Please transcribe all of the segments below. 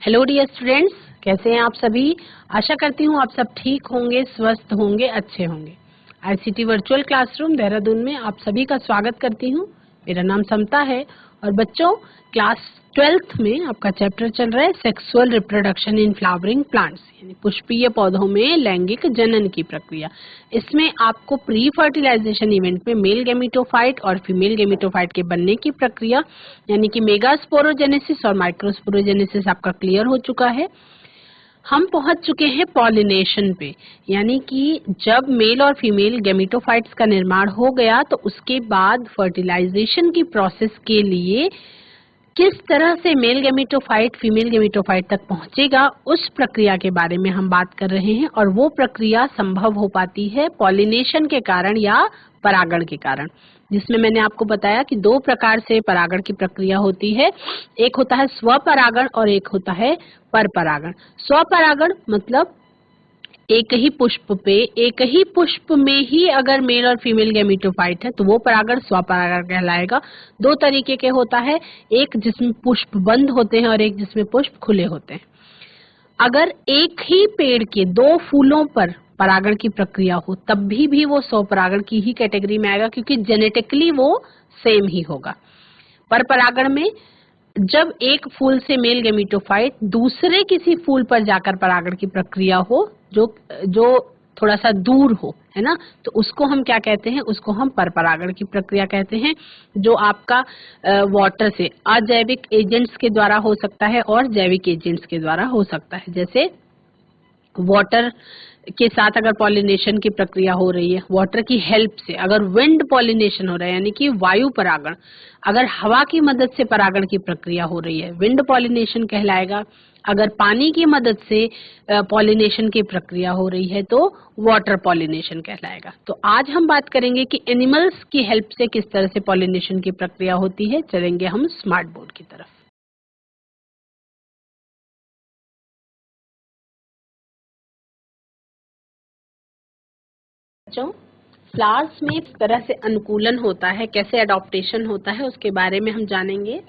Hello dear students, कैसे हैं आप सभी। आशा करती हूँ आप सब ठीक होंगे, स्वस्थ होंगे, अच्छे होंगे। आईसीटी वर्चुअल क्लासरूम देहरादून में आप सभी का स्वागत करती हूँ। मेरा नाम समता है और बच्चों क्लास 12th में आपका चैप्टर चल रहा है sexual reproduction in flowering plants, यानी पुष्पीय पौधों में लैंगिक जनन की प्रक्रिया। इसमें आपको प्री फर्टिलाइजेशन इवेंट में मेल गेमिटोफाइट और फीमेल गेमिटोफाइट के बनने की प्रक्रिया यानी कि मेगास्पोरोजेनेसिस और माइक्रोस्पोरोजेनेसिस आपका क्लियर हो चुका है। हम पहुंच चुके हैं पॉलिनेशन पे, यानी कि जब मेल और फीमेल गेमिटोफाइट्स का निर्माण हो गया तो उसके बाद फर्टिलाइजेशन की प्रोसेस के लिए किस तरह से मेल गेमिटोफाइट फीमेल गेमिटोफाइट तक पहुंचेगा, उस प्रक्रिया के बारे में हम बात कर रहे हैं। और वो प्रक्रिया संभव हो पाती है पॉलिनेशन के कारण या परागण के कारण, जिसमें मैंने आपको बताया कि दो प्रकार से परागण की प्रक्रिया होती है। एक होता है स्वपरागण और एक होता है परपरागण। स्वपरागण मतलब एक ही पुष्प पे एक ही पुष्प में ही अगर मेल और फीमेल गेमिटोफाइट है तो वो परागण स्वपरागण कहलाएगा। दो तरीके के होता है, एक जिसमें पुष्प बंद होते हैं और एक जिसमें पुष्प खुले होते हैं। अगर एक ही पेड़ के दो फूलों पर परागण की प्रक्रिया हो तब भी वो स्वपरागण की ही कैटेगरी में आएगा, क्योंकि जेनेटिकली वो सेम ही होगा। परपरागण में जब एक फूल से मेल गेमिटोफाइट दूसरे किसी फूल पर जाकर परागण की प्रक्रिया हो जो थोड़ा सा दूर हो, है ना, तो उसको हम क्या कहते हैं, उसको हम परपरागण की प्रक्रिया कहते हैं। जो आपका वाटर से अजैविक एजेंट्स के द्वारा हो सकता है और जैविक एजेंट्स के द्वारा हो सकता है। जैसे वाटर के साथ अगर पॉलिनेशन की प्रक्रिया हो रही है, वाटर की हेल्प से अगर विंड पॉलिनेशन हो रहा है यानी कि वायु परागण, अगर हवा की मदद से परागण की प्रक्रिया हो रही है विंड पॉलिनेशन कहलाएगा। अगर पानी की मदद से पॉलिनेशन की प्रक्रिया हो रही है तो वाटर पॉलिनेशन कहलाएगा। तो आज हम बात करेंगे कि एनिमल्स की हेल्प से किस तरह से पॉलिनेशन की प्रक्रिया होती है। चलेंगे हम स्मार्ट बोर्ड की तरफ। बच्चों, फ्लावर्स में किस तरह से अनुकूलन होता है, कैसे अडॉप्टेशन होता है, उसके बारे में हम जानेंगे।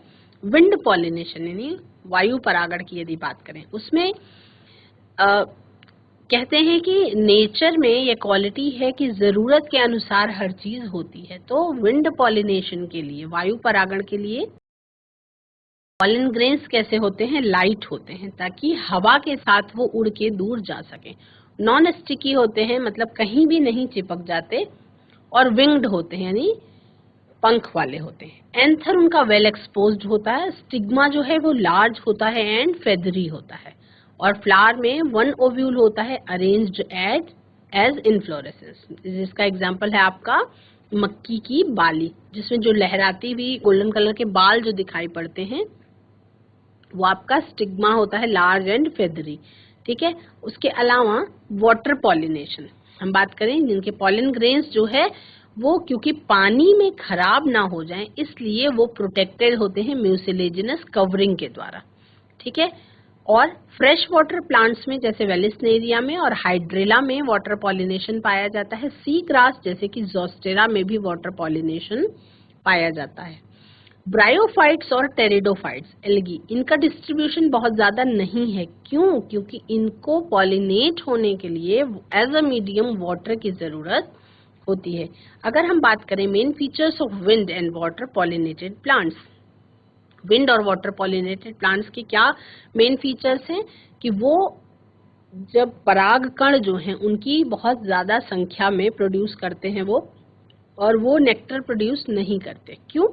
विंड पॉलिनेशन यानी वायु परागण की यदि बात करें, उसमें कहते हैं कि नेचर में ये क्वालिटी है कि जरूरत के अनुसार हर चीज होती है। तो विंड पॉलिनेशन के लिए, वायु परागण के लिए पॉलन ग्रेन्स कैसे होते हैं, लाइट होते हैं ताकि हवा के साथ वो उड़ के दूर जा सके। नॉन स्टिकी होते हैं, मतलब कहीं भी नहीं चिपक जाते, और विंग्ड होते हैं यानी पंख वाले होते हैं। एंथर उनका वेल एक्सपोज्ड होता है। स्टिग्मा जो है वो लार्ज होता है एंड फेदरी होता है। और फ्लावर में वन ओव्यूल होता है अरेंज्ड एज इनफ्लोरेसेंस, जिसका एग्जांपल है आपका मक्की की बाली, जिसमें जो लहराती हुई गोल्डन कलर के बाल जो दिखाई पड़ते हैं वो आपका स्टिग्मा होता है, लार्ज एंड फेदरी। ठीक है। उसके अलावा वाटर पॉलिनेशन हम बात करें, जिनके पॉलन ग्रेन्स जो है वो क्योंकि पानी में खराब ना हो जाएं इसलिए वो प्रोटेक्टेड होते हैं म्यूसिलेजिनस कवरिंग के द्वारा। ठीक है। और फ्रेश वाटर प्लांट्स में जैसे वेलिस्नेरिया में और हाइड्रेला में वाटर पॉलिनेशन पाया जाता है। सी ग्रास जैसे कि जोस्टेरा में भी वाटर पॉलिनेशन पाया जाता है। ब्रायोफाइट्स और टेरिडोफाइट्स एल्गी, इनका डिस्ट्रीब्यूशन बहुत ज्यादा नहीं है। क्यों? क्योंकि इनको पॉलिनेट होने के लिए एज अ मीडियम वाटर की जरूरत होती है। अगर हम बात करें main features of wind and water pollinated plants, wind और वाटर पॉलिनेटेड प्लांट्स के क्या मेन फीचर्स हैं कि वो जब पराग कण जो हैं उनकी बहुत ज्यादा संख्या में प्रोड्यूस करते हैं वो, और वो नेक्टर प्रोड्यूस नहीं करते। क्यों?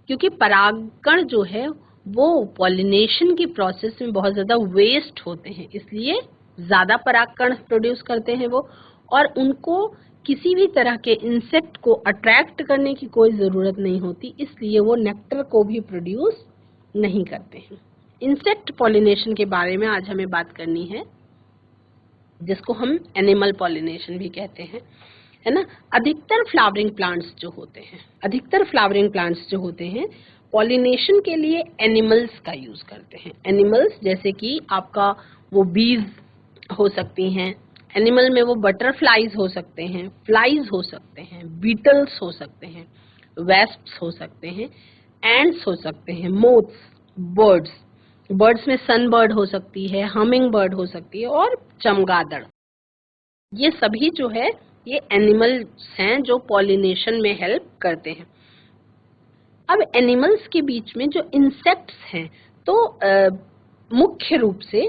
क्योंकि परागकण जो है वो पॉलिनेशन की प्रोसेस में बहुत ज्यादा वेस्ट होते हैं, इसलिए ज्यादा परागकण प्रोड्यूस करते हैं वो, और उनको किसी भी तरह के इंसेक्ट को अट्रैक्ट करने की कोई जरूरत नहीं होती, इसलिए वो नेक्टर को भी प्रोड्यूस नहीं करते हैं। इंसेक्ट पॉलिनेशन के बारे में आज हमें बात करनी है, जिसको हम एनिमल पॉलिनेशन भी कहते हैं, है ना। अधिकतर फ्लावरिंग प्लांट्स जो होते हैं पॉलिनेशन के लिए एनिमल्स का यूज करते हैं। एनिमल्स जैसे कि आपका वो बीज हो सकती हैं, एनिमल में वो बटरफ्लाईज हो सकते हैं, फ्लाईज हो सकते हैं, बीटल्स हो सकते हैं, वेस्प्स हो सकते हैं, एंड्स हो सकते हैं, मोथ्स, बर्ड्स, बर्ड्स में सन बर्ड हो सकती है, हमिंग बर्ड हो सकती है और चमगादड़। ये सभी जो है ये एनिमल्स हैं जो पॉलिनेशन में हेल्प करते हैं। अब एनिमल्स के बीच में जो इंसेक्ट्स हैं, तो मुख्य रूप से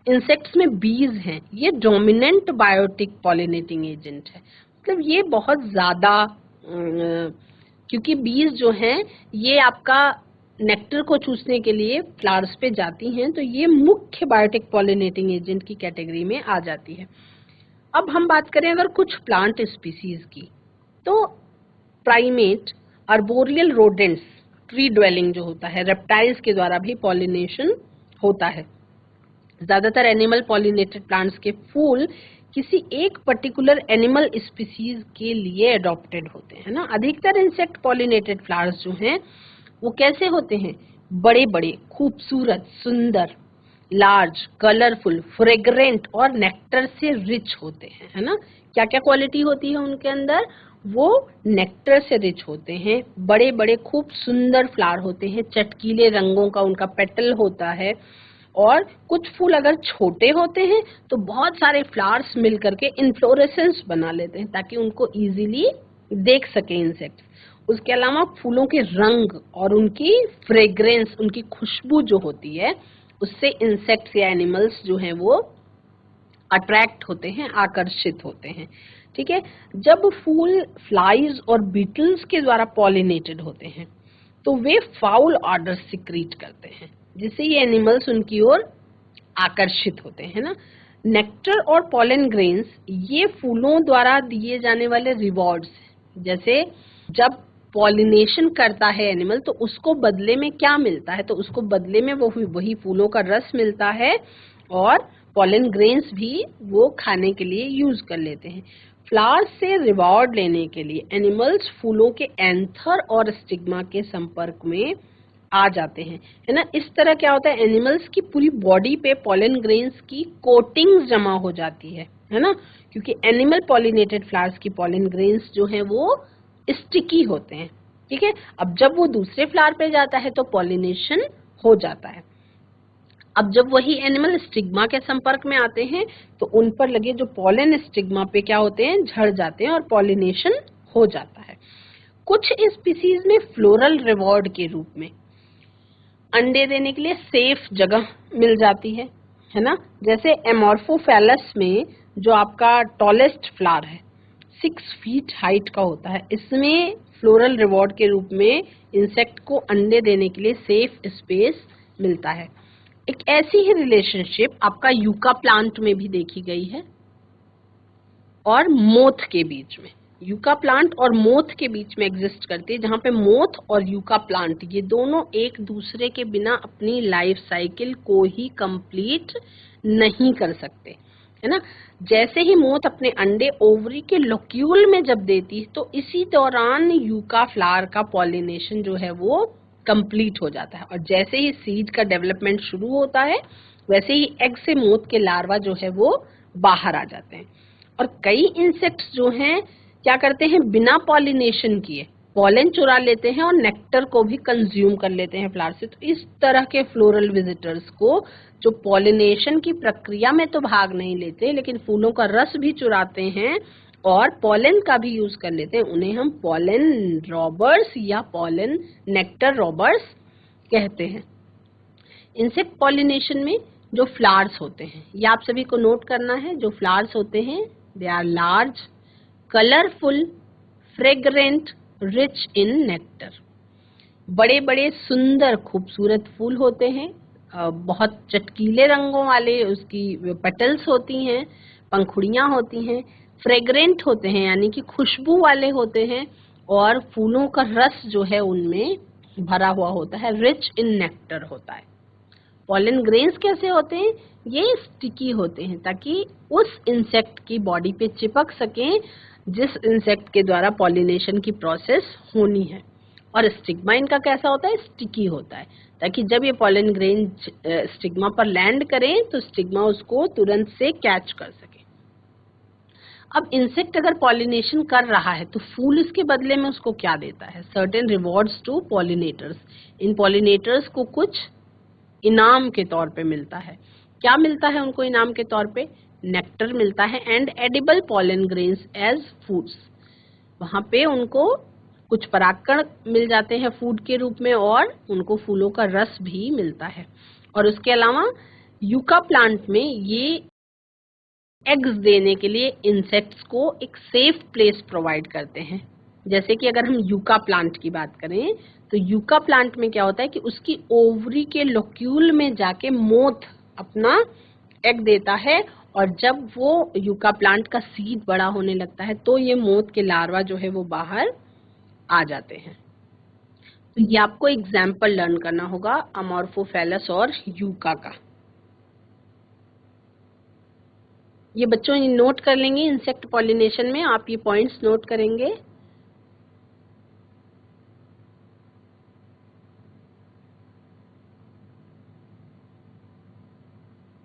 इंसेक्ट्स में बीज हैं, ये डोमिनेंट बायोटिक पॉलिनेटिंग एजेंट है। मतलब ये बहुत ज्यादा क्योंकि बीज जो हैं ये आपका नेक्टर को चूसने के लिए फ्लावर्स पे जाती हैं, तो ये मुख्य बायोटिक पॉलिनेटिंग एजेंट की कैटेगरी में आ जाती है। अब हम बात करें अगर कुछ प्लांट स्पीसीज की, तो primate, arboreal rodents, tree dwelling जो होता है, रेप्टाइल्स के द्वारा भी पॉलिनेशन होता है। ज्यादातर एनिमल पॉलिनेटेड प्लांट्स के फूल किसी एक पर्टिकुलर एनिमल स्पीसीज के लिए अडॉप्टेड होते हैं ना। अधिकतर इंसेक्ट पॉलिनेटेड फ्लावर्स जो हैं वो कैसे होते हैं? बड़े बड़े, खूबसूरत, सुंदर, लार्ज, कलरफुल, फ्रेग्रेंट और नेक्टर से रिच होते हैं, है ना। क्या क्या क्वालिटी होती है उनके अंदर? वो नेक्टर से रिच होते हैं, बड़े बड़े खूब सुंदर फ्लावर होते हैं, चटकीले रंगों का उनका पेटल होता है, और कुछ फूल अगर छोटे होते हैं तो बहुत सारे फ्लावर्स मिल करके इन्फ्लोरेसेंस बना लेते हैं ताकि उनको इजीली देख सके इंसेक्ट्स। उसके अलावा फूलों के रंग और उनकी फ्रेग्रेंस, उनकी खुशबू जो होती है, उससे इंसेक्ट्स या एनिमल्स जो हैं वो अट्रैक्ट होते हैं, आकर्षित होते हैं। ठीक है। जब फूल फ्लाइज और बीटल्स के द्वारा पॉलिनेटेड होते हैं तो वे फाउल ऑर्डर सिक्रीट करते हैं, जिससे ये एनिमल्स उनकी ओर आकर्षित होते हैं ना। नेक्टर और पॉलन ग्रेन्स ये फूलों द्वारा दिए जाने वाले रिवॉर्ड्स, जैसे जब पॉलिनेशन करता है एनिमल तो उसको बदले में क्या मिलता है? तो उसको बदले में वो वही फूलों का रस मिलता है और पॉलन ग्रेन्स भी वो खाने के लिए यूज कर लेते हैं। फ्लावर्स से रिवॉर्ड लेने के लिए एनिमल्स फूलों के एंथर और स्टिग्मा के संपर्क में आ जाते हैं, है ना। इस तरह क्या होता है, एनिमल्स की पूरी बॉडी पे पॉलन ग्रेन्स की कोटिंग्स जमा हो जाती है ना, क्योंकि एनिमल पॉलिनेटेड फ्लावर्स की पॉलन ग्रेन्स जो हैं वो स्टिकी होते हैं। ठीक है। अब जब वो दूसरे फ्लावर पे जाता है तो पॉलिनेशन हो जाता है। अब जब वही एनिमल स्टिग्मा के संपर्क में आते हैं तो उन पर लगे जो पॉलन स्टिग्मा पे क्या होते हैं, झड़ जाते हैं और पॉलिनेशन हो जाता है। कुछ स्पीसीज में फ्लोरल रिवॉर्ड के रूप में अंडे देने के लिए सेफ जगह मिल जाती है ना। जैसे एमॉर्फोफैलस में जो आपका टॉलेस्ट फ्लावर है 6 फीट हाइट का होता है, इसमें फ्लोरल रिवॉर्ड के रूप में इंसेक्ट को अंडे देने के लिए सेफ स्पेस मिलता है। एक ऐसी ही रिलेशनशिप आपका यूका प्लांट में भी देखी गई है और मोथ के बीच में, यूका प्लांट और मोथ के बीच में एग्जिस्ट करती है, जहां पे मोथ और यूका प्लांट ये दोनों एक दूसरे के बिना अपनी लाइफ साइकिल को ही कंप्लीट नहीं कर सकते, है ना। जैसे ही मोथ अपने अंडे ओवरी के लोक्यूल में जब देती है तो इसी दौरान यूका फ्लावर का पॉलिनेशन जो है वो कंप्लीट हो जाता है, और जैसे ही सीड का डेवलपमेंट शुरू होता है वैसे ही एग से मोथ के लार्वा जो है वो बाहर आ जाते हैं। और कई इंसेक्ट्स जो हैं क्या करते हैं, बिना पॉलिनेशन किए पॉलन चुरा लेते हैं और नेक्टर को भी कंज्यूम कर लेते हैं फ्लावर से। तो इस तरह के फ्लोरल विजिटर्स को जो पॉलिनेशन की प्रक्रिया में तो भाग नहीं लेते लेकिन फूलों का रस भी चुराते हैं और पॉलन का भी यूज कर लेते हैं, उन्हें हम पॉलन रॉबर्स या पॉलन नेक्टर रॉबर्स कहते हैं। इंसेक्ट पॉलिनेशन में जो फ्लावर्स होते हैं, ये आप सभी को नोट करना है, जो फ्लावर्स होते हैं they are large, colourful, fragrant, rich in nectar. बड़े बड़े सुंदर खूबसूरत फूल होते हैं, बहुत चटकीले रंगों वाले उसकी पेटल्स होती हैं, पंखुड़ियां होती हैं, फ्रेग्रेंट होते हैं यानी कि खुशबू वाले होते हैं, और फूलों का रस जो है उनमें भरा हुआ होता है, रिच इन नेक्टर होता है। पॉलन ग्रेन्स कैसे होते हैं, ये स्टिकी होते हैं ताकि उस इंसेक्ट की बॉडी पे चिपक सकें जिस इंसेक्ट के द्वारा पॉलिनेशन की प्रोसेस होनी है। और स्टिग्मा इनका कैसा होता है, स्टिकी होता है, ताकि जब ये पॉलन ग्रेन स्टिग्मा पर लैंड करें तो स्टिग्मा उसको तुरंत से कैच कर सके। अब इंसेक्ट अगर पॉलिनेशन कर रहा है तो फूल इसके बदले में उसको क्या देता है, सर्टेन रिवॉर्ड्स टू पॉलिनेटर्स। इन पॉलिनेटर्स को कुछ इनाम के तौर पे मिलता है। क्या मिलता है उनको इनाम के तौर पे? नेक्टर मिलता है and edible pollen grains as foods. वहां पे उनको कुछ परागकण मिल जाते हैं फूड के रूप में और उनको फूलों का रस भी मिलता है। और उसके अलावा यूका प्लांट में ये एग्स देने के लिए इंसेक्ट्स को एक सेफ प्लेस प्रोवाइड करते हैं। जैसे कि अगर हम यूका प्लांट की बात करें तो यूका प्लांट में क्या होता है कि उसकी ओवरी के लोक्यूल में जाके मोथ अपना एग देता है और जब वो यूका प्लांट का सीड बड़ा होने लगता है तो ये मोथ के लार्वा जो है वो बाहर आ जाते हैं। तो ये आपको एग्जाम्पल लर्न करना होगा अमॉर्फोफेलस और यूका का। ये बच्चों नोट कर लेंगे, इंसेक्ट पॉलिनेशन में आप ये पॉइंट्स नोट करेंगे।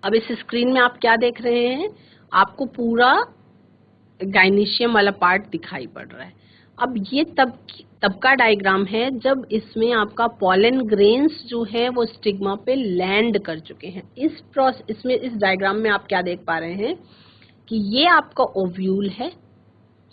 अब इस स्क्रीन में आप क्या देख रहे हैं? आपको पूरा गाइनीशियम वाला पार्ट दिखाई पड़ रहा है। अब ये तब का डायग्राम है जब इसमें आपका पॉलन ग्रेन्स जो है वो स्टिग्मा पे लैंड कर चुके हैं। इसमें इस डायग्राम में आप क्या देख पा रहे हैं कि ये आपका ओव्यूल है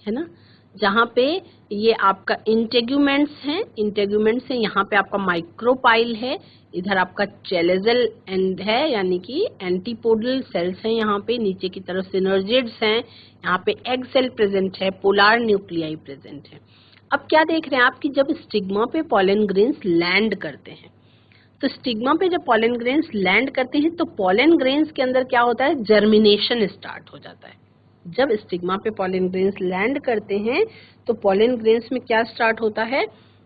ना, जहाँ पे ये आपका इंटेग्यूमेंट्स हैं, इंटेग्यूमेंट्स है, यहाँ पे आपका माइक्रोपाइल है, इधर आपका चेलेजल एंड है यानी कि एंटीपोडल सेल्स हैं, यहाँ पे नीचे की तरफ सिनर्जिड्स हैं, यहाँ पे एग सेल प्रेजेंट है, पोलार न्यूक्लियाई प्रेजेंट है। अब क्या देख रहे हैं आप कि जब स्टिग्मा पे पॉलन ग्रेन्स लैंड करते हैं तो स्टिग्मा पे जब पॉलन ग्रेन्स लैंड करते हैं तो पॉलन ग्रेन्स के अंदर क्या होता है? जर्मिनेशन स्टार्ट हो जाता है। जब स्टिग्मा पे पॉलन ग्रेन्स लैंड करते हैं तो पॉलन ग्रेन्स में क्या स्टार्ट होता है?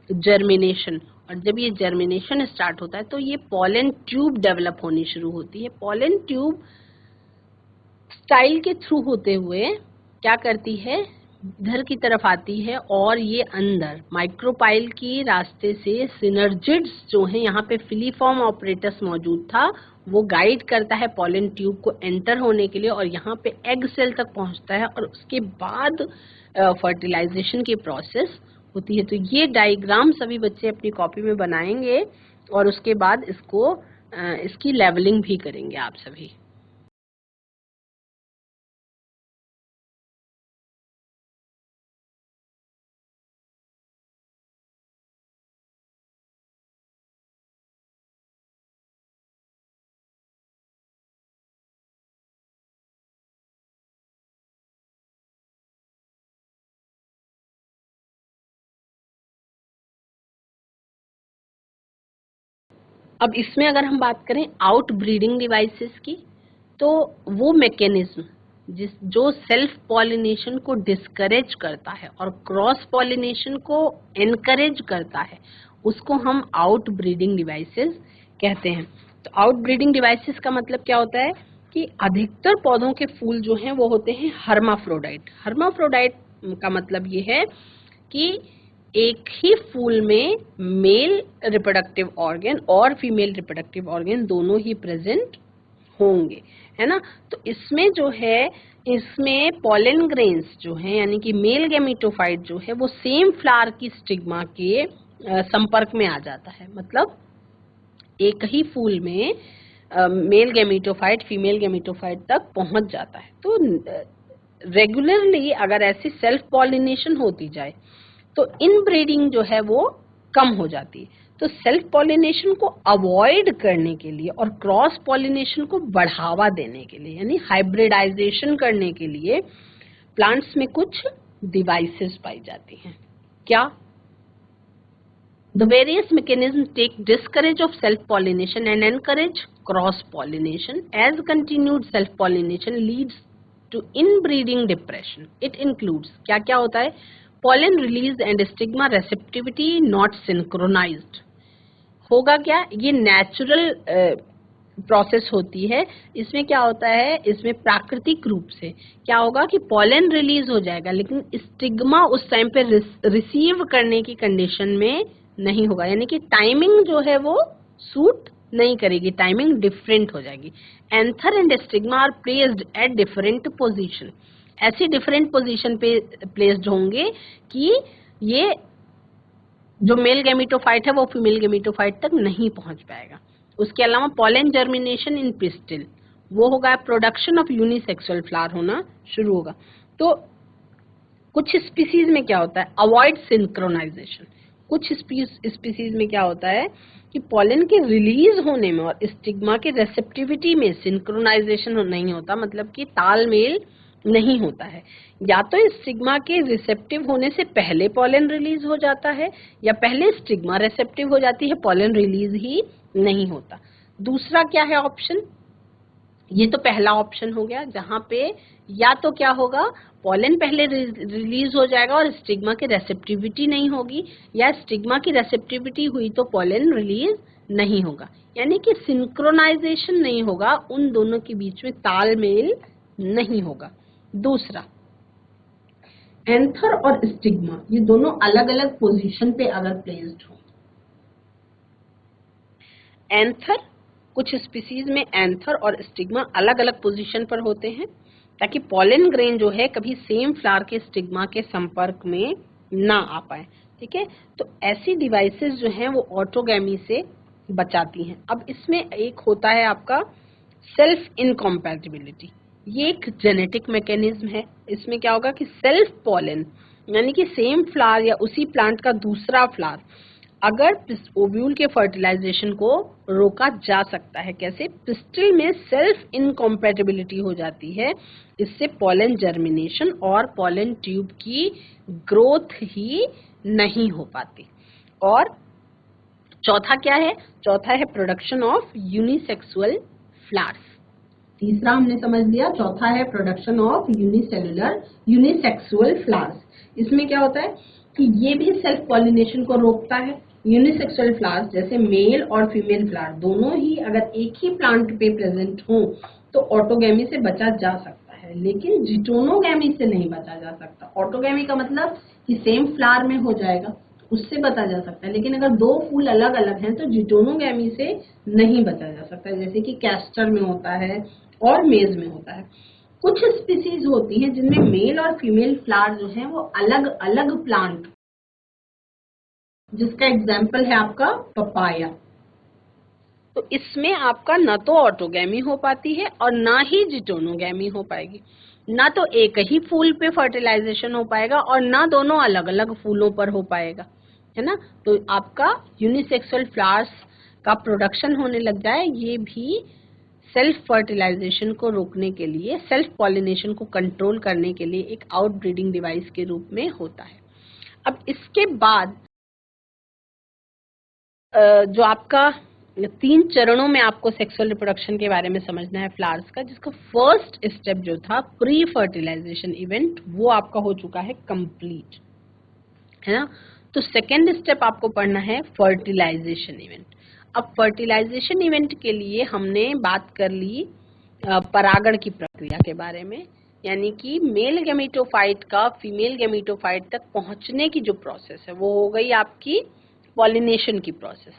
जर्मिनेशन। और जब ये जर्मिनेशन स्टार्ट होता है तो ये पॉलन ट्यूब डेवलप होनी शुरू होती है। पॉलन ट्यूब स्टाइल के थ्रू होते हुए क्या करती है? इधर की तरफ आती है और ये अंदर माइक्रोपाइल की रास्ते से सिनर्जिड्स जो है, यहाँ पे फिलीफॉर्म ऑपरेटस मौजूद था, वो गाइड करता है पॉलन ट्यूब को एंटर होने के लिए और यहाँ पे एग सेल तक पहुँचता है और उसके बाद फर्टिलाइजेशन की प्रोसेस होती है। तो ये डायग्राम सभी बच्चे अपनी कॉपी में बनाएंगे और उसके बाद इसकी लेवलिंग भी करेंगे आप सभी। अब इसमें अगर हम बात करें आउट ब्रीडिंग डिवाइसेस की, तो वो मैकेनिज्म जो सेल्फ पॉलिनेशन को डिस्करेज करता है और क्रॉस पॉलिनेशन को एनकरेज करता है, उसको हम आउट ब्रीडिंग डिवाइसेस कहते हैं। तो आउट ब्रीडिंग डिवाइसेस का मतलब क्या होता है कि अधिकतर पौधों के फूल जो हैं वो होते हैं हर्माफ्रोडाइट। हर्माफ्रोडाइट का मतलब ये है कि एक ही फूल में मेल रिप्रोडक्टिव ऑर्गन और फीमेल रिप्रोडक्टिव ऑर्गन दोनों ही प्रेजेंट होंगे, है ना। तो इसमें जो है, इसमें पॉलन ग्रेन्स जो है यानी कि मेल गैमेटोफाइट जो है वो सेम फ्लावर की स्टिग्मा के संपर्क में आ जाता है। मतलब एक ही फूल में मेल गैमेटोफाइट फीमेल गैमेटोफाइट तक पहुंच जाता है। तो रेगुलरली अगर ऐसी सेल्फ पॉलिनेशन होती जाए तो इनब्रीडिंग जो है वो कम हो जाती है। तो सेल्फ पॉलिनेशन को अवॉइड करने के लिए और क्रॉस पॉलिनेशन को बढ़ावा देने के लिए यानी हाइब्रिडाइजेशन करने के लिए प्लांट्स में कुछ डिवाइसेस पाई जाती हैं। क्या? The various mechanisms take discourage of self-pollination and encourage cross-pollination, as continued self-pollination leads to inbreeding depression. It includes क्या क्या होता है? Pollen release and stigma receptivity not synchronized. होगा क्या? ये नेचुरल प्रोसेस होती है। इसमें क्या होता है? इसमें प्राकृतिक रूप से क्या होगा कि पॉलन रिलीज हो जाएगा लेकिन स्टिग्मा उस टाइम पे रिसीव करने की कंडीशन में नहीं होगा, यानी कि टाइमिंग जो है वो सूट नहीं करेगी, टाइमिंग डिफरेंट हो जाएगी। Anther and stigma are placed at different position, ऐसी डिफरेंट पोजीशन पे प्लेस्ड होंगे कि ये जो मेल गैमेटोफाइट है वो फीमेल गैमेटोफाइट तक नहीं पहुंच पाएगा। उसके अलावा पॉलन जर्मिनेशन इन पिस्टिल, वो होगा प्रोडक्शन ऑफ यूनिसेक्सुअल फ्लावर होना शुरू होगा। तो कुछ स्पीसीज में क्या होता है, अवॉइड सिंक्रोनाइजेशन। कुछ स्पीसीज में क्या होता है कि पॉलन के रिलीज होने में और स्टिग्मा के रेसेप्टिविटी में सिंक्रोनाइजेशन नहीं होता, मतलब कि तालमेल नहीं होता है। या तो स्टिग्मा के रिसेप्टिव होने से पहले पॉलन रिलीज हो जाता है, या पहले स्टिग्मा रेसेप्टिव हो जाती है, पॉलन रिलीज ही नहीं होता। दूसरा क्या है ऑप्शन, ये तो पहला ऑप्शन हो गया, जहां पे या तो क्या होगा, पॉलन पहले रिलीज हो जाएगा और स्टिग्मा की रेसेप्टिविटी नहीं होगी, या स्टिग्मा की रेसेप्टिविटी हुई तो पॉलन रिलीज नहीं होगा, यानी कि सिंक्रोनाइजेशन नहीं होगा, उन दोनों के बीच में तालमेल नहीं होगा। दूसरा, एंथर और स्टिग्मा ये दोनों अलग अलग पोजीशन पे अगर प्लेस्ड हो, एंथर, कुछ स्पीसीज में एंथर और स्टिग्मा अलग अलग पोजीशन पर होते हैं ताकि पॉलन ग्रेन जो है कभी सेम फ्लावर के स्टिग्मा के संपर्क में ना आ पाए। ठीक है, तो ऐसी डिवाइसेस जो हैं वो ऑटोगैमी से बचाती हैं। अब इसमें एक होता है आपका सेल्फ इनकॉम्पैटिबिलिटी, ये एक जेनेटिक मैकेनिज्म है। इसमें क्या होगा कि सेल्फ पॉलन यानी कि सेम फ्लावर या उसी प्लांट का दूसरा फ्लावर, अगर ओव्यूल के फर्टिलाइजेशन को रोका जा सकता है। कैसे, पिस्टिल में सेल्फ इनकॉम्पैटिबिलिटी हो जाती है, इससे पॉलन जर्मिनेशन और पॉलन ट्यूब की ग्रोथ ही नहीं हो पाती। और चौथा क्या है, चौथा है प्रोडक्शन ऑफ यूनिसेक्सुअल फ्लावर्स। तीसरा हमने समझ लिया, चौथा है प्रोडक्शन ऑफ यूनिसेक्सुअल फ्लावर्स। इसमें क्या होता है कि ये भी सेल्फ पॉलिनेशन को रोकता है। यूनिसेक्सुअल फ्लावर्स जैसे मेल और फीमेल फ्लावर दोनों ही अगर एक ही प्लांट पे प्रेजेंट हो तो ऑटोगैमी से बचा जा सकता है, लेकिन जिटोनोगैमी से नहीं बचा जा सकता। ऑटोगैमी का मतलब कि सेम फ्लावर में हो जाएगा, उससे बचा जा सकता है, लेकिन अगर दो फूल अलग अलग हैं तो जिटोनोगैमी से नहीं बचा जा सकता, जैसे कि कैस्टर में होता है और मेज में होता है। कुछ स्पीसीज होती हैं जिनमें मेल और फीमेल फ्लावर जो है वो अलग अलग प्लांट, जिसका एग्जाम्पल है आपका पपाया। तो इसमें आपका ना तो ऑटोगैमी हो पाती है और ना ही जिटोनोगैमी हो पाएगी, ना तो एक ही फूल पे फर्टिलाइजेशन हो पाएगा और ना दोनों अलग अलग फूलों पर हो पाएगा, है ना। तो आपका यूनिसेक्सुअल फ्लावर्स का प्रोडक्शन होने लग जाए, ये भी सेल्फ फर्टिलाइजेशन को रोकने के लिए, सेल्फ पॉलिनेशन को कंट्रोल करने के लिए एक आउटब्रीडिंग डिवाइस के रूप में होता है। अब इसके बाद जो आपका 3 चरणों में आपको सेक्सुअल रिप्रोडक्शन के बारे में समझना है फ्लावर्स का, जिसका फर्स्ट स्टेप जो था प्री फर्टिलाइजेशन इवेंट, वो आपका हो चुका है कंप्लीट, है ना। तो सेकेंड स्टेप आपको पढ़ना है फर्टिलाइजेशन इवेंट। अब फर्टिलाइजेशन इवेंट के लिए हमने बात कर ली परागण की प्रक्रिया के बारे में, यानी कि मेल गैमेटोफाइट का फीमेल गैमेटोफाइट तक पहुंचने की जो प्रोसेस है वो हो गई आपकी पॉलिनेशन की प्रोसेस।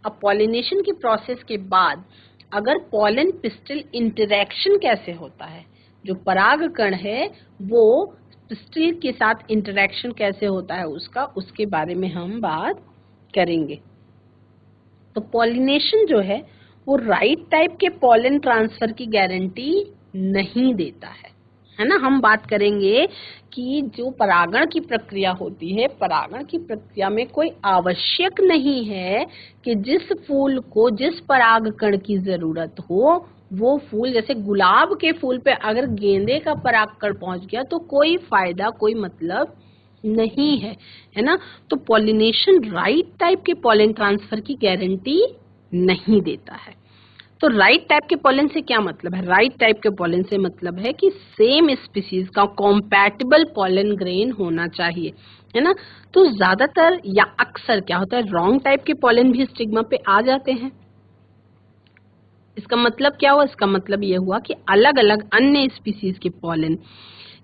अब पॉलिनेशन की प्रोसेस के बाद अगर पॉलन पिस्टिल इंटरेक्शन कैसे होता है, जो परागकण है वो पिस्टिल के साथ इंटरेक्शन कैसे होता है उसका, उसके बारे में हम बात करेंगे। तो पॉलिनेशन जो है वो राइट टाइप के पॉलन ट्रांसफर की गारंटी नहीं देता है ना। हम बात करेंगे कि जो परागण की प्रक्रिया होती है, परागण की प्रक्रिया में कोई आवश्यक नहीं है कि जिस फूल को जिस परागकण की जरूरत हो वो फूल, जैसे गुलाब के फूल पे अगर गेंदे का परागकण पहुंच गया तो कोई फायदा, कोई मतलब नहीं है, है ना। तो पॉलिनेशन राइट टाइप के पॉलन ट्रांसफर की गारंटी नहीं देता है। तो राइट टाइप के पॉलन से क्या मतलब है, राइट टाइप के पॉलन से मतलब है कि सेम स्पीसीज का कॉम्पैटिबल पॉलन ग्रेन होना चाहिए, है ना। तो ज्यादातर या अक्सर क्या होता है, रॉन्ग टाइप के पॉलन भी स्टिग्मा पे आ जाते हैं। इसका मतलब क्या हुआ, इसका मतलब ये हुआ कि अलग अलग अन्य स्पीसीज के पॉलन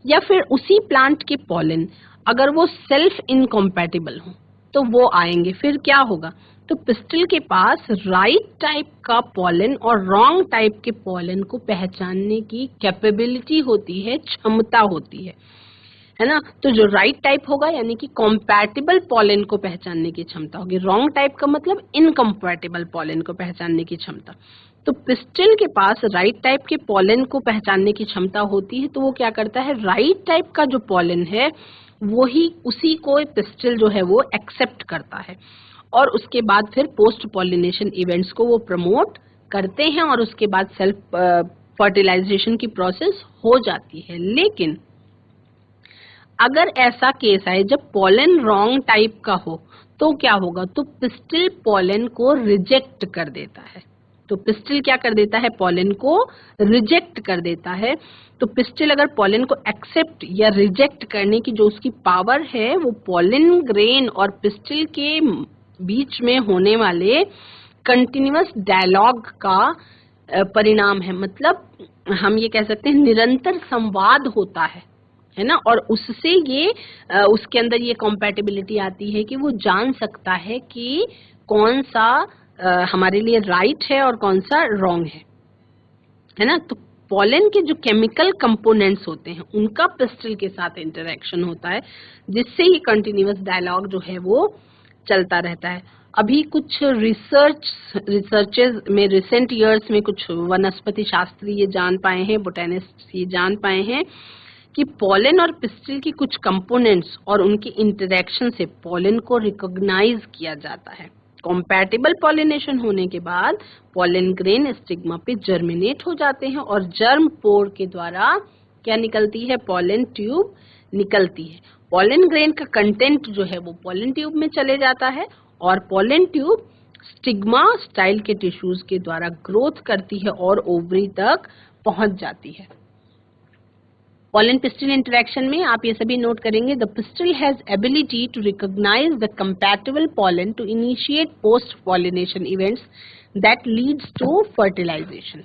या फिर उसी प्लांट के पॉलन अगर वो सेल्फ इनकॉम्पैटिबल हो तो वो आएंगे। फिर क्या होगा, तो पिस्टिल के पास राइट टाइप का पॉलन और रॉन्ग टाइप के पॉलन को पहचानने की कैपेबिलिटी होती है, क्षमता होती है है ना। तो जो राइट टाइप होगा यानी कि कॉम्पैटिबल पॉलन को पहचानने की क्षमता होगी, रॉन्ग टाइप का मतलब इनकम्पैटिबल पॉलन को पहचानने की क्षमता। तो पिस्टिल के पास राइट टाइप के पॉलन को पहचानने की क्षमता होती है, तो वो क्या करता है, राइट टाइप का जो पॉलन है वही उसी को पिस्टिल जो है वो एक्सेप्ट करता है और उसके बाद फिर पोस्ट पॉलिनेशन इवेंट्स को वो प्रमोट करते हैं और उसके बाद सेल्फ फर्टिलाइजेशन की प्रोसेस हो जाती है। लेकिन अगर ऐसा केस आए जब पॉलन रॉन्ग टाइप का हो तो क्या होगा, तो पिस्टिल पॉलन को रिजेक्ट कर देता है। तो पिस्टिल क्या कर देता है, पॉलन को रिजेक्ट कर देता है। तो पिस्टिल अगर पॉलन को एक्सेप्ट या रिजेक्ट करने की जो उसकी पावर है वो पॉलन ग्रेन और पिस्टिल के बीच में होने वाले कंटिन्यूअस डायलॉग का परिणाम है। मतलब हम ये कह सकते हैं निरंतर संवाद होता है ना, और उससे ये उसके अंदर ये कॉम्पैटिबिलिटी आती है कि वो जान सकता है कि कौन सा हमारे लिए राइट है और कौन सा रॉन्ग है ना। तो पॉलन के जो केमिकल कंपोनेंट्स होते हैं उनका पिस्टिल के साथ इंटरेक्शन होता है जिससे ये कंटिन्यूअस डायलॉग जो है वो चलता रहता है। अभी कुछ रिसर्चेस में रिसेंट ईयर्स में कुछ वनस्पति शास्त्री ये जान पाए हैं, बोटेनिस्ट ये जान पाए हैं कि पॉलन और पिस्टिल की कुछ कंपोनेंट्स और उनकी इंटरेक्शन से पॉलन को रिकॉग्नाइज किया जाता है। कॉम्पैटिबल पॉलिनेशन होने के बाद पॉलन ग्रेन स्टिग्मा पे जर्मिनेट हो जाते हैं और जर्म पोर के द्वारा क्या निकलती है, पॉलन ट्यूब निकलती है। पॉलन ग्रेन का कंटेंट जो है वो पॉलन ट्यूब में चले जाता है और पॉलन ट्यूब स्टिग्मा स्टाइल के टिश्यूज के द्वारा ग्रोथ करती है और ओवरी तक पहुंच जाती है। पॉलन पिस्टिल इंटरेक्शन में आप ये सभी नोट करेंगे, the pistil has ability to recognise the compatible pollen to initiate post pollination events that leads to fertilisation.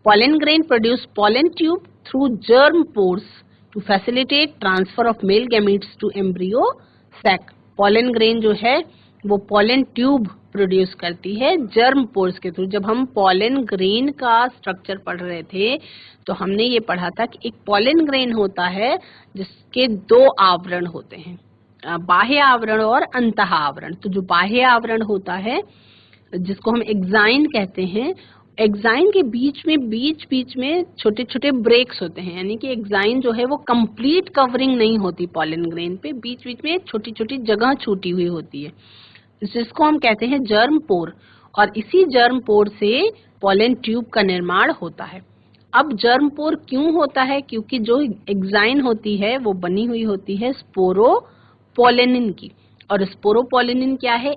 Pollen grain produce pollen tube through germ pores to facilitate transfer of male gametes to embryo sac. Pollen grain जो है वो pollen tube produce करती है germ pores के through. जब हम pollen grain का structure पढ़ रहे थे तो हमने ये पढ़ा था कि एक pollen grain होता है जिसके दो आवरण होते हैं, बाह्य आवरण और अंतः आवरण। तो जो बाह्य आवरण होता है जिसको हम एक्साइन कहते हैं, एक्साइन के बीच में छोटे छोटे ब्रेक्स होते हैं, यानी कि एक्साइन जो है वो कंप्लीट कवरिंग नहीं होती पॉलन ग्रेन पे, बीच बीच में छोटी छोटी जगह छूटी हुई होती है जिसको हम कहते हैं जर्म पोर। और इसी जर्म पोर से पॉलन ट्यूब का निर्माण होता है। अब जर्म पोर क्यों होता है, क्योंकि जो एक्साइन होती है वो बनी हुई होती है स्पोरोपोलेनिन की। और स्पोरोपोलेनिन क्या है,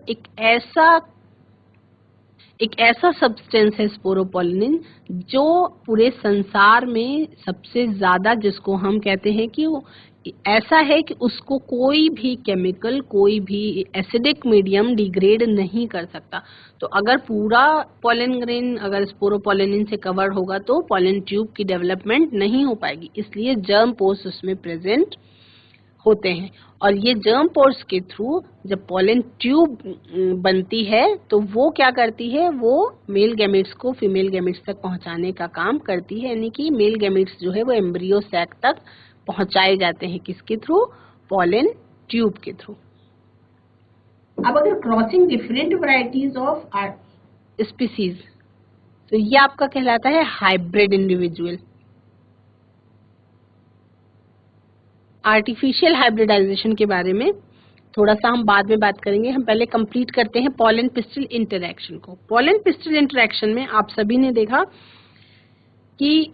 एक ऐसा सब्सटेंस है स्पोरोपोलेनिन जो पूरे संसार में सबसे ज्यादा, जिसको हम कहते हैं कि वो ऐसा है कि उसको कोई भी केमिकल, कोई भी एसिडिक मीडियम डिग्रेड नहीं कर सकता। तो अगर पूरा पॉलन ग्रेन अगर स्पोरोपोलेनिन से कवर होगा तो पॉलन ट्यूब की डेवलपमेंट नहीं हो पाएगी, इसलिए जर्म पोर्स उसमें प्रेजेंट होते हैं। और ये जर्म पोर्स के थ्रू जब पॉलन ट्यूब बनती है तो वो क्या करती है, वो मेल गैमेट्स को फीमेल गैमेट्स तक पहुंचाने का काम करती है, यानी कि मेल गैमेट्स जो है वो एम्ब्रियो सैक तक पहुंचाए जाते हैं, किसके थ्रू, पॉलन ट्यूब के थ्रू। अब अगर crossing different varieties of species, तो ये आपका कहलाता है हाइब्रिड इंडिविजुअल। आर्टिफिशियल हाइब्रिडाइजेशन के बारे में थोड़ा सा हम बाद में बात करेंगे, हम पहले कंप्लीट करते हैं पॉलन पिस्टिल इंटरैक्शन को। पॉलन पिस्टिल इंटरैक्शन में आप सभी ने देखा कि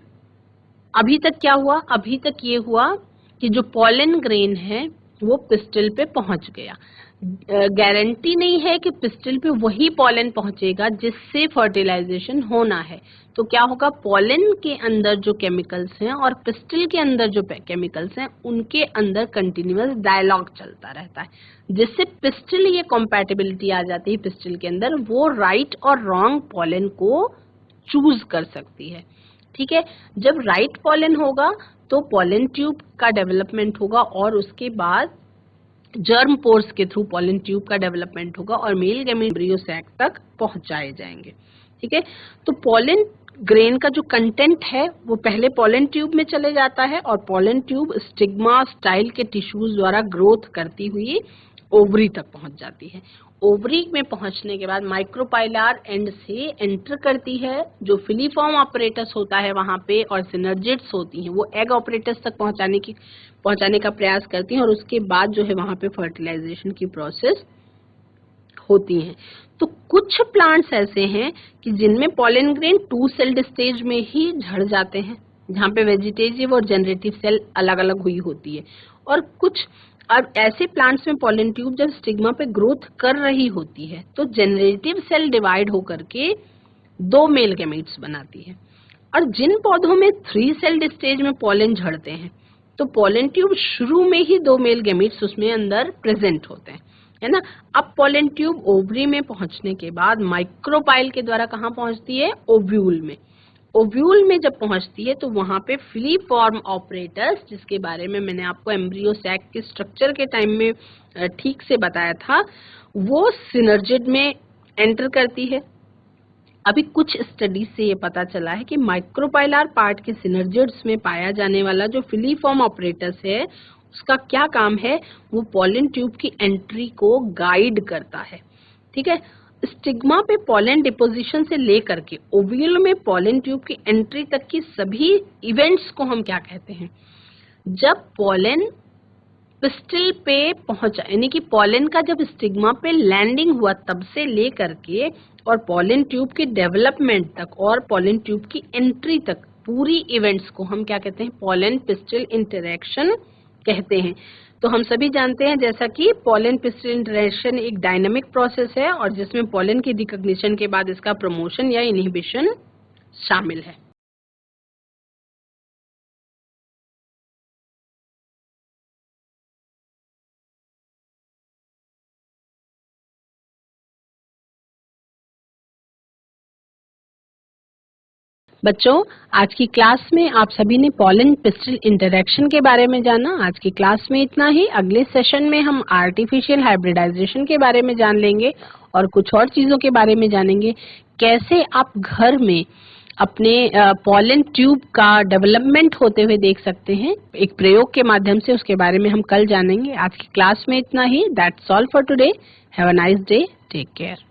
अभी तक क्या हुआ, अभी तक ये हुआ कि जो पॉलन ग्रेन है वो पिस्टिल पे पहुंच गया। गारंटी नहीं है कि पिस्टिल पे वही पॉलन पहुंचेगा जिससे फर्टिलाइजेशन होना है। तो क्या होगा, पॉलन के अंदर जो केमिकल्स हैं और पिस्टिल के अंदर जो केमिकल्स हैं उनके अंदर कंटिन्यूअस डायलॉग चलता रहता है, जिससे पिस्टिल ये कॉम्पैटिबिलिटी आ जाती है पिस्टिल के अंदर, वो राइट और रॉन्ग पॉलन को चूज कर सकती है। ठीक है, जब राइट पॉलन होगा तो पॉलन ट्यूब का डेवलपमेंट होगा और उसके बाद जर्म पोर्स के थ्रू पॉलन ट्यूब का डेवलपमेंट होगा और मेल गैमेट एम्ब्रियो सैक तक पहुंचाए जाएंगे। ठीक है, तो पॉलन ग्रेन का जो कंटेंट है वो पहले पॉलन ट्यूब में चले जाता है और पॉलन ट्यूब स्टिग्मा स्टाइल के टिश्यूज द्वारा ग्रोथ करती हुई ओवरी तक पहुंच जाती है। ओवरी में पहुंचने के बाद माइक्रोपाइलार एंड से एंटर करती है, जो फिलीफॉर्म ऑपरेटस होता है वहां पे और सिनर्जिड्स होती हैं, वो एग ऑपरेटस तक पहुंचाने का प्रयास करती हैं और उसके बाद जो है वहां पे फर्टिलाइजेशन की प्रोसेस होती हैं। तो कुछ प्लांट्स ऐसे हैं कि जिनमें पॉलन ग्रेन 2 सेल्ड स्टेज में ही झड़ जाते हैं, जहाँ पे वेजिटेटिव और जनरेटिव सेल अलग अलग हुई होती है, और कुछ अब ऐसे प्लांट्स में पॉलन ट्यूब जब स्टिग्मा पे ग्रोथ कर रही होती है तो जनरेटिव सेल डिवाइड होकर के 2 मेल गैमेट्स बनाती है। और जिन पौधों में 3 सेल्ड स्टेज में पॉलन झड़ते हैं तो पॉलन ट्यूब शुरू में ही 2 मेल गैमेट्स उसमें अंदर प्रेजेंट होते हैं, है ना। अब पॉलन ट्यूब ओवरी में पहुंचने के बाद माइक्रोपाइल के द्वारा कहाँ पहुंचती है? ओव्यूल में। ओव्यूल में जब पहुंचती है तो वहां पे फिलीफॉर्म ऑपरेटस, जिसके बारे में मैंने आपको एम्ब्रियो सैक के स्ट्रक्चर के टाइम में ठीक से बताया था, वो सिनर्जिड में एंटर करती है। अभी कुछ स्टडीज से ये पता चला है कि माइक्रोपाइलार पार्ट के सिनर्जिड्स में पाया जाने वाला जो फिलीफॉर्म ऑपरेटस है उसका क्या काम है, वो पॉलन ट्यूब की एंट्री को गाइड करता है। ठीक है, स्टिग्मा पे पॉलन डिपोजिशन से लेकर के ओव्यूल में पॉलन ट्यूब की एंट्री तक की सभी इवेंट्स को हम क्या कहते हैं? जब पॉलन पिस्टिल पे पहुंचा, यानी कि पॉलन का जब स्टिग्मा पे लैंडिंग हुआ तब से लेकर के और पॉलन ट्यूब की डेवलपमेंट तक और पॉलन ट्यूब की एंट्री तक पूरी इवेंट्स को हम क्या कहते हैं? पॉलन पिस्टिल इंटरेक्शन कहते हैं। तो हम सभी जानते हैं जैसा कि पॉलन पिस्टिल इंटरेक्शन एक डायनामिक प्रोसेस है और जिसमें पॉलन की रिकॉग्निशन के बाद इसका प्रमोशन या इनहिबिशन शामिल है। बच्चों, आज की क्लास में आप सभी ने पॉलन पिस्टिल इंटरेक्शन के बारे में जाना। आज की क्लास में इतना ही। अगले सेशन में हम आर्टिफिशियल हाइब्रिडाइजेशन के बारे में जान लेंगे और कुछ और चीजों के बारे में जानेंगे, कैसे आप घर में अपने पॉलन ट्यूब का डेवलपमेंट होते हुए देख सकते हैं एक प्रयोग के माध्यम से। उसके बारे में हम कल जानेंगे। आज की क्लास में इतना ही। That's all for today. Have a nice day. Take care.